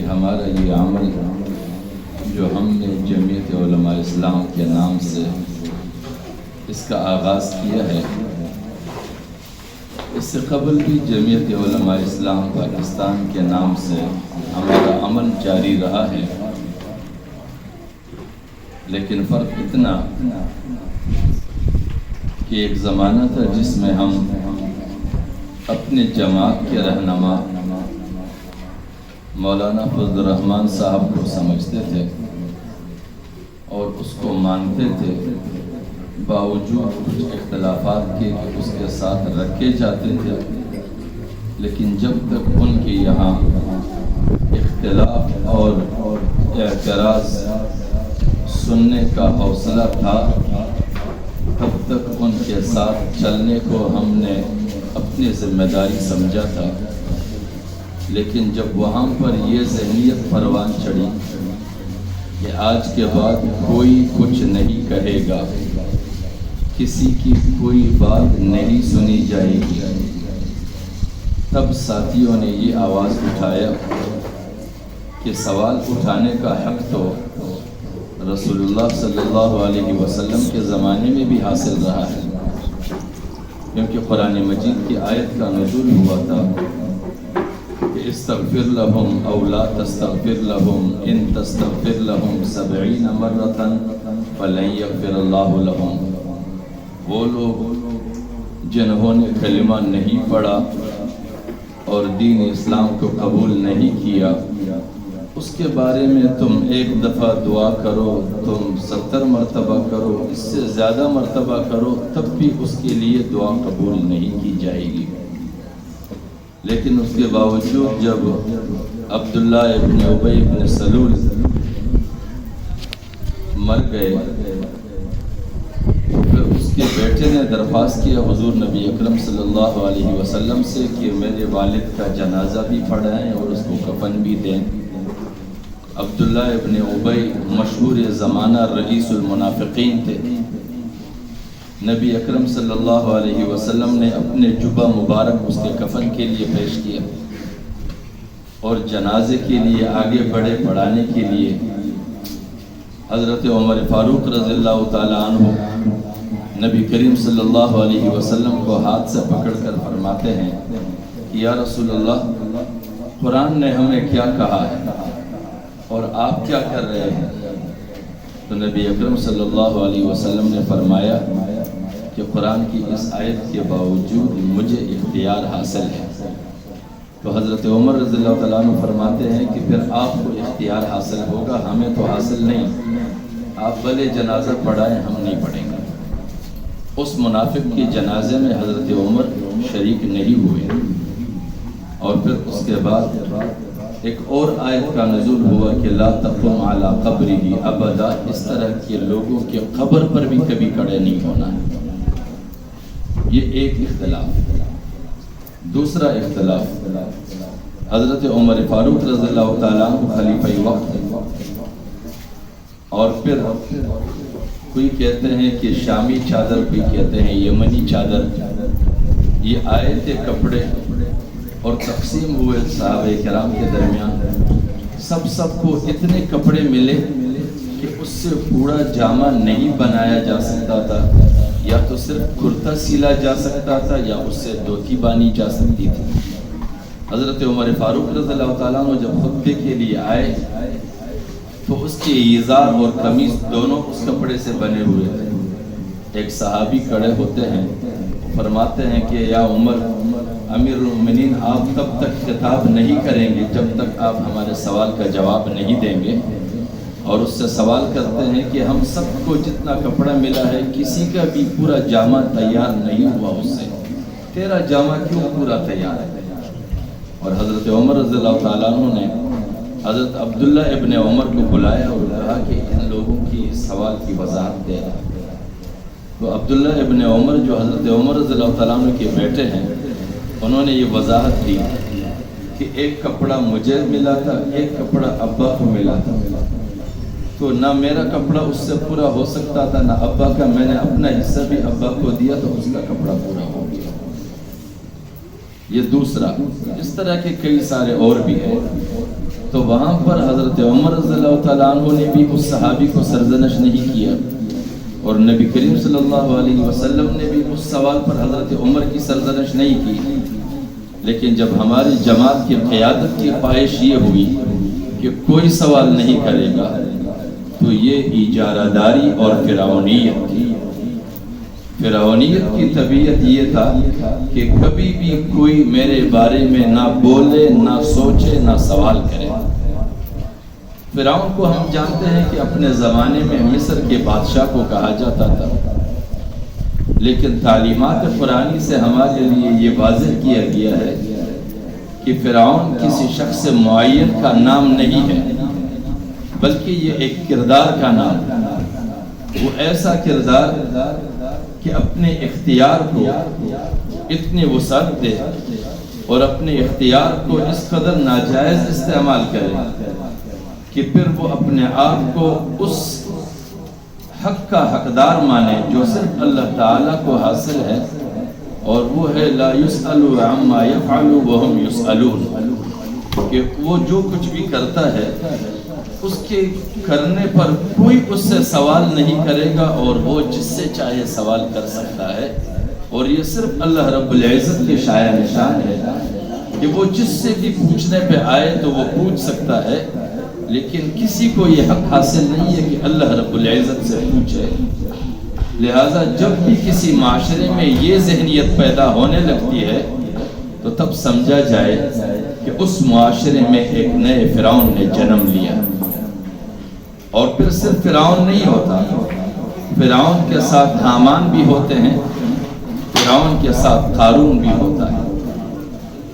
ہمارا یہ عمل جو ہم نے جمعیت علماء اسلام کے نام سے اس کا آغاز کیا ہے، اس سے قبل بھی جمعیت علماء اسلام پاکستان کے نام سے ہمارا عمل جاری رہا ہے، لیکن فرق اتنا کہ ایک زمانہ تھا جس میں ہم اپنے جماعت کے رہنما مولانا فضل الرحمان صاحب کو سمجھتے تھے اور اس کو مانتے تھے، باوجود کچھ اختلافات کے اس کے ساتھ رکھے جاتے تھے، لیکن جب تک ان کے یہاں اختلاف اور اعتراض سننے کا حوصلہ تھا، تب تک ان کے ساتھ چلنے کو ہم نے اپنی ذمہ داری سمجھا تھا۔ لیکن جب وہاں پر یہ ذہنیت پروان چڑھی کہ آج کے بعد کوئی کچھ نہیں کہے گا، کسی کی کوئی بات نہیں سنی جائے گی، تب ساتھیوں نے یہ آواز اٹھایا کہ سوال اٹھانے کا حق تو رسول اللہ صلی اللہ علیہ وسلم کے زمانے میں بھی حاصل رہا ہے، کیونکہ قرآن مجید کی آیت کا نزول ہوا تھا کہ استغفر لهم او لا تستغفر لهم ان تستغفر لهم 70 مرة فلن يغفر الله لهم۔ وہ لوگ جنہوں نے کلمہ نہیں پڑھا اور دین اسلام کو قبول نہیں کیا، اس کے بارے میں تم ایک دفعہ دعا کرو، تم 70 مرتبہ کرو، اس سے زیادہ مرتبہ کرو، تب بھی اس کے لیے دعا قبول نہیں کی جائے گی۔ لیکن اس کے باوجود جب عبداللہ ابن ابی ابن سلول مر گئے، پھر اس کے بیٹے نے درخواست کیا حضور نبی اکرم صلی اللہ علیہ وسلم سے کہ میرے والد کا جنازہ بھی پڑھائیں اور اس کو کفن بھی دیں۔ عبداللہ ابن ابی مشہور زمانہ رئیس المنافقین تھے۔ نبی اکرم صلی اللہ علیہ وسلم نے اپنے جبہ مبارک اس کے کفن کے لیے پیش کیا اور جنازے کے لیے آگے بڑھے پڑھانے کے لیے حضرت عمر فاروق رضی اللہ تعالیٰ عنہ نبی کریم صلی اللہ علیہ وسلم کو ہاتھ سے پکڑ کر فرماتے ہیں کہ یا رسول اللہ، قرآن نے ہمیں کیا کہا ہے اور آپ کیا کر رہے ہیں؟ تو نبی اکرم صلی اللہ علیہ وسلم نے فرمایا کہ قرآن کی اس آیت کے باوجود مجھے اختیار حاصل ہے۔ تو حضرت عمر رضی اللہ تعالیٰ عنہ فرماتے ہیں کہ پھر آپ کو اختیار حاصل ہوگا، ہمیں تو حاصل نہیں، آپ بھلے جنازہ پڑھائیں، ہم نہیں پڑھیں گے۔ اس منافق کے جنازے میں حضرت عمر شریک نہیں ہوئے، اور پھر اس کے بعد ایک اور آیت کا نزول ہوا کہ لا تقم علی قبرہ ابدا، اس طرح کے لوگوں کے قبر پر بھی کبھی کھڑے نہیں ہونا ہے۔ یہ ایک اختلاف۔ دوسرا اختلاف، حضرت عمر فاروق رضی اللہ تعالیٰ عنہ خلیفہ وقت، اور پھر کوئی کہتے ہیں کہ شامی چادر، کوئی کہتے ہیں یمنی چادر، یہ آئے تھے کپڑے اور تقسیم ہوئے صحابہ کرام کے درمیان، سب کو اتنے کپڑے ملے کہ اس سے پورا جامہ نہیں بنایا جا سکتا تھا، یا تو صرف کرتا سیلا جا سکتا تھا یا اس سے دھوتی بانی جا سکتی تھی۔ حضرت عمر فاروق رضی اللہ تعالیٰ عنہ جب خطبے کے لیے آئے تو اس کے ازار اور قمیص دونوں اس کپڑے سے بنے ہوئے تھے۔ ایک صحابی کھڑے ہوتے ہیں، فرماتے ہیں کہ یا عمر، امیر المومنین، آپ تب تک خطاب نہیں کریں گے جب تک آپ ہمارے سوال کا جواب نہیں دیں گے، اور اس سے سوال کرتے ہیں کہ ہم سب کو جتنا کپڑا ملا ہے کسی کا بھی پورا جامہ تیار نہیں ہوا، اس سے تیرا جامہ کیوں پورا تیار ہے؟ اور حضرت عمر رضی اللہ تعالیٰ عنہ نے حضرت عبداللہ ابن عمر کو بلایا اور کہا کہ ان لوگوں کی سوال کی وضاحت دے رہا۔ تو عبداللہ ابن عمر جو حضرت عمر رضی اللہ تعالیٰ عنہ کے بیٹے ہیں، انہوں نے یہ وضاحت دی کہ ایک کپڑا مجھے ملا تھا، ایک کپڑا ابا کو ملا تھا، تو نہ میرا کپڑا اس سے پورا ہو سکتا تھا، نہ ابا کا، میں نے اپنا حصہ بھی ابا کو دیا تو اس کا کپڑا پورا ہو گیا۔ یہ دوسرا، اس طرح کے کئی سارے اور بھی ہیں۔ تو وہاں پر حضرت عمر رضی اللہ تعالیٰ عنہ نے بھی اس صحابی کو سرزنش نہیں کیا، اور نبی کریم صلی اللہ علیہ وسلم نے بھی اس سوال پر حضرت عمر کی سرزنش نہیں کی۔ لیکن جب ہماری جماعت کی قیادت کی خواہش یہ ہوئی کہ کوئی سوال نہیں کرے گا، تو یہ اجارہ داری اور فرعونیت تھی۔ فرعونیت کی طبیعت یہ تھا کہ کبھی بھی کوئی میرے بارے میں نہ بولے، نہ سوچے، نہ سوال کرے۔ فرعون کو ہم جانتے ہیں کہ اپنے زمانے میں مصر کے بادشاہ کو کہا جاتا تھا، لیکن تعلیمات قرآنی سے ہمارے لیے یہ واضح کیا گیا ہے کہ فرعون کسی شخص معین کا نام نہیں ہے، بلکہ یہ ایک کردار کا نام ہے۔ وہ ایسا کردار کہ اپنے اختیار کو اتنی وسعت دے اور اپنے اختیار کو اس قدر ناجائز استعمال کرے کہ پھر وہ اپنے آپ کو اس حق کا حقدار مانے جو صرف اللہ تعالیٰ کو حاصل ہے، اور وہ ہے لا یسأل عما یفعل وہم یسألون، کہ وہ جو کچھ بھی کرتا ہے اس کے کرنے پر کوئی اس سے سوال نہیں کرے گا، اور وہ جس سے چاہے سوال کر سکتا ہے۔ اور یہ صرف اللہ رب العزت کے شایع نشان ہے کہ وہ جس سے بھی پوچھنے پہ آئے تو وہ پوچھ سکتا ہے، لیکن کسی کو یہ حق حاصل نہیں ہے کہ اللہ رب العزت سے پوچھے۔ لہٰذا جب بھی کسی معاشرے میں یہ ذہنیت پیدا ہونے لگتی ہے تو تب سمجھا جائے کہ اس معاشرے میں ایک نئے فرعون نے جنم لیا۔ اور پھر صرف فرعون نہیں ہوتا، فرعون کے ساتھ حامان بھی ہوتے ہیں، فرعون کے ساتھ قارون بھی ہوتا ہے۔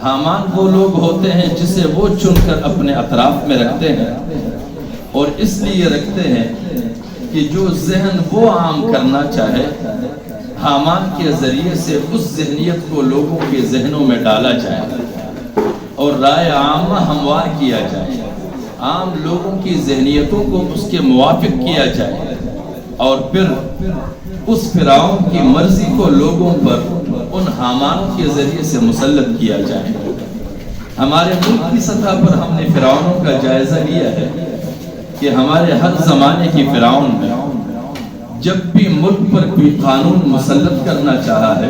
حامان وہ لوگ ہوتے ہیں جسے وہ چن کر اپنے اطراف میں رکھتے ہیں، اور اس لیے رکھتے ہیں کہ جو ذہن وہ عام کرنا چاہے، حامان کے ذریعے سے اس ذہنیت کو لوگوں کے ذہنوں میں ڈالا جائے اور رائے عامہ ہموار کیا جائے، عام لوگوں کی ذہنیتوں کو اس کے موافق کیا جائے، اور پھر اس فرعون کی مرضی کو لوگوں پر ان حامانوں کے ذریعے سے مسلط کیا جائے۔ ہمارے ملک کی سطح پر ہم نے فرعونوں کا جائزہ لیا ہے کہ ہمارے ہر زمانے کی فرعون میں جب بھی ملک پر کوئی قانون مسلط کرنا چاہا ہے،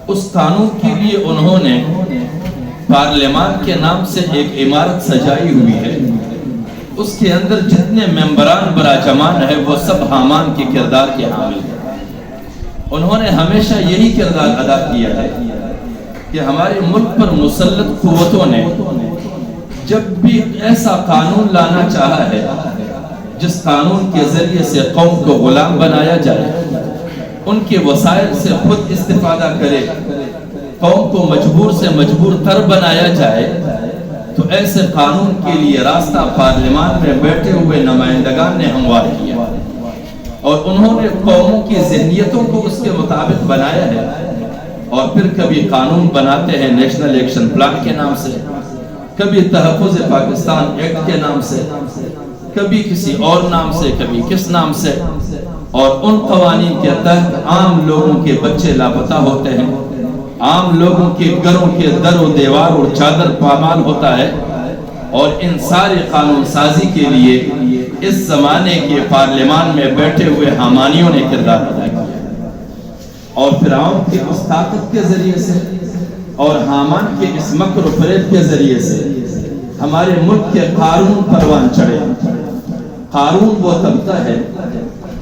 اس قانون کے لیے انہوں نے پارلیمان کے نام سے ایک عمارت سجائی ہوئی ہے، اس کے اندر جتنے ممبران براجمان ہیں وہ سب حامان کے کردار کے حامل ہیں۔ انہوں نے ہمیشہ یہی کردار ادا کیا ہے کہ ہمارے ملک پر مسلط قوتوں نے جب بھی ایسا قانون لانا چاہا ہے جس قانون کے ذریعے سے قوم کو غلام بنایا جائے، ان کے وسائل سے خود استفادہ کرے، قوم کو مجبور سے مجبور تر بنایا جائے، تو ایسے قانون کے لیے راستہ پارلیمان میں بیٹھے ہوئے نمائندگان نے ہموار کیا، اور انہوں نے قوموں کی ذہنیتوں کو اس کے مطابق بنایا ہے۔ اور پھر کبھی قانون بناتے ہیں نیشنل ایکشن پلان کے نام سے، کبھی تحفظ پاکستان ایکٹ کے نام سے، کبھی کسی اور نام سے، کبھی کس نام سے، اور ان قوانین کے تحت عام لوگوں کے بچے لاپتہ ہوتے ہیں، عام لوگوں کے گھروں کے در و دیوار اور چادر پامال ہوتا ہے۔ اور ان سارے قانون سازی کے لیے اس زمانے کے پارلیمان میں بیٹھے ہوئے حامانیوں نے کردار ادا کیا، اور فرعون کی اس طاقت کے ذریعے سے اور حامان کے اس مکر و فریب کے ذریعے سے ہمارے ملک کے قارون پروان چڑھے۔ قارون وہ طبقہ ہے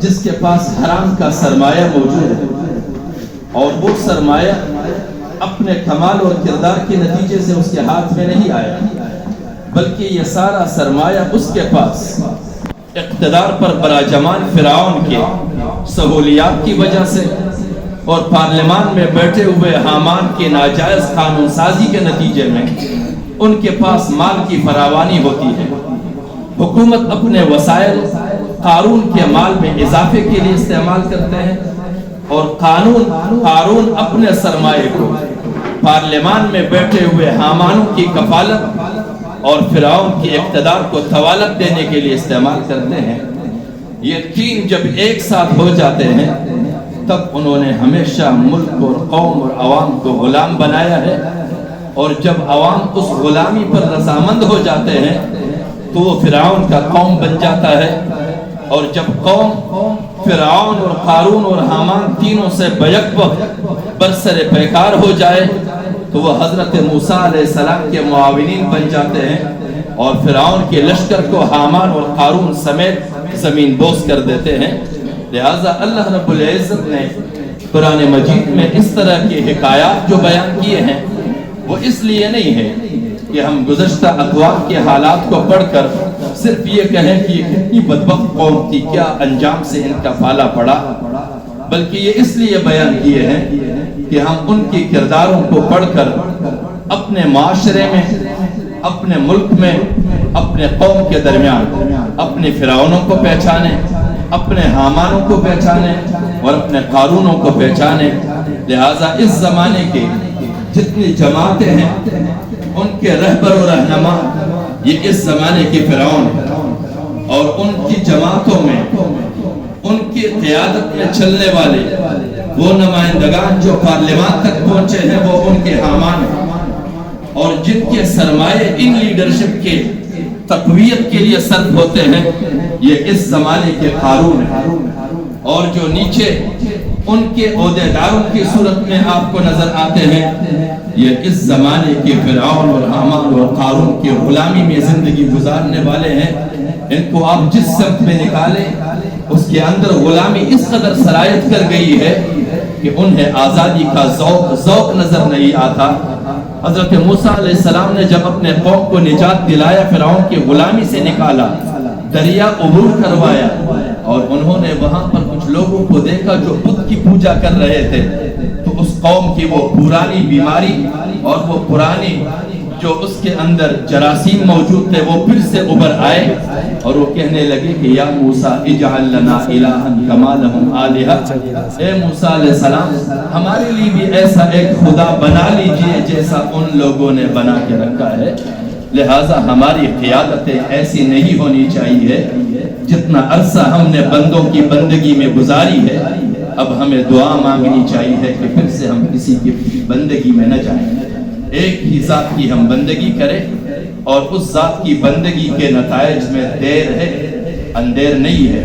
جس کے پاس حرام کا سرمایہ موجود ہے، اور وہ سرمایہ اپنے کمال اور کردار کے نتیجے سے اس کے ہاتھ میں نہیں آیا، بلکہ یہ سارا سرمایہ اس کے پاس اقتدار پر براجمان فرعون کے سہولیات کی وجہ سے اور پارلیمان میں بیٹھے ہوئے حامان کے ناجائز قانون سازی کے نتیجے میں ان کے پاس مال کی فراوانی ہوتی ہے۔ حکومت اپنے وسائل قارون کے مال میں اضافے کے لیے استعمال کرتے ہیں، اور قارون اپنے سرمایہ کو پارلیمان میں بیٹھے ہوئے حامانوں کی کفالت اور فرعون کی اقتدار کو طوالت دینے کے لیے استعمال کرتے ہیں۔ یہ تین جب ایک ساتھ ہو جاتے ہیں تب انہوں نے ہمیشہ ملک اور قوم اور عوام کو غلام بنایا ہے، اور جب عوام اس غلامی پر رضامند ہو جاتے ہیں تو وہ فرعون کا قوم بن جاتا ہے، اور جب قوم فرعون اور قارون اور حامان تینوں سے بیک وقت برسر پیکار ہو جائے تو وہ حضرت موسیٰ علیہ السلام کے معاونین بن جاتے ہیں اور فرعون کے لشکر کو حامان اور قارون سمیت زمین بوس کر دیتے ہیں۔ لہٰذا اللہ رب العزت نے قرآن مجید میں اس طرح کے حکایات جو بیان کیے ہیں وہ اس لیے نہیں ہے کہ ہم گزشتہ اقوام کے حالات کو پڑھ کر صرف یہ کہیں کہ یہ کتنی بدبخت قوم تھی، کیا انجام سے ان کا پالا پڑا، بلکہ یہ اس لیے بیان کیے ہیں کہ ہم ان کے کرداروں کو پڑھ کر اپنے معاشرے میں، اپنے ملک میں، اپنے قوم کے درمیان اپنے فرعونوں کو پہچانیں، اپنے حامانوں کو پہچانیں اور اپنے قارونوں کو پہچانیں۔ لہٰذا اس زمانے کے جتنی جماعتیں ہیں ان کے رہبر و رہنما یہ اس زمانے کے فرعون ہیں، اور ان کی جماعتوں میں ان کی قیادت میں چلنے والے وہ نمائندگان جو پارلیمان تک پہنچے ہیں وہ ان کے حامان ہیں، اور جن کے سرمایے ان لیڈرشپ کے تقویت کے لیے صرف ہوتے ہیں یہ اس زمانے کے قارون ہیں، اور جو نیچے ان کے عہدیداروں کی صورت میں آپ کو نظر آتے ہیں یہ اس زمانے کے فرعون اور حامان اور قارون کی غلامی میں زندگی گزارنے والے ہیں۔ ان کو آپ جس سمت میں نکالیں اس کے اندر غلامی اس قدر سرایت کر گئی ہے کہ انہیں آزادی کا ذوق نظر نہیں آتا۔ حضرت موسیٰ علیہ السلام نے جب اپنے قوم کو نجات دلایا، فرعون کی غلامی سے نکالا، دریا عبور کروایا، اور انہوں نے وہاں پر کچھ لوگوں کو دیکھا جو بت کی پوجا کر رہے تھے، تو اس قوم کی وہ پرانی بیماری اور وہ پرانی جو اس کے اندر جراثیم موجود تھے وہ پھر سے ابھر آئے، اور وہ کہنے لگے کہ یا موسیٰ اجعل لنا الہا کما لہم آلہہ، اے موسیٰ علیہ السلام ہمارے لیے بھی ایسا ایک خدا بنا لیجئے جیسا ان لوگوں نے بنا کے رکھا ہے۔ لہٰذا ہماری قیادتیں ایسی نہیں ہونی چاہیے، جتنا عرصہ ہم نے بندوں کی بندگی میں گزاری ہے اب ہمیں دعا مانگنی چاہیے کہ پھر سے ہم کسی کی بندگی میں نہ جائیں، ایک ہی ذات کی ہم بندگی کریں، اور اس ذات کی بندگی کے نتائج میں دیر ہے، اندیر نہیں ہے۔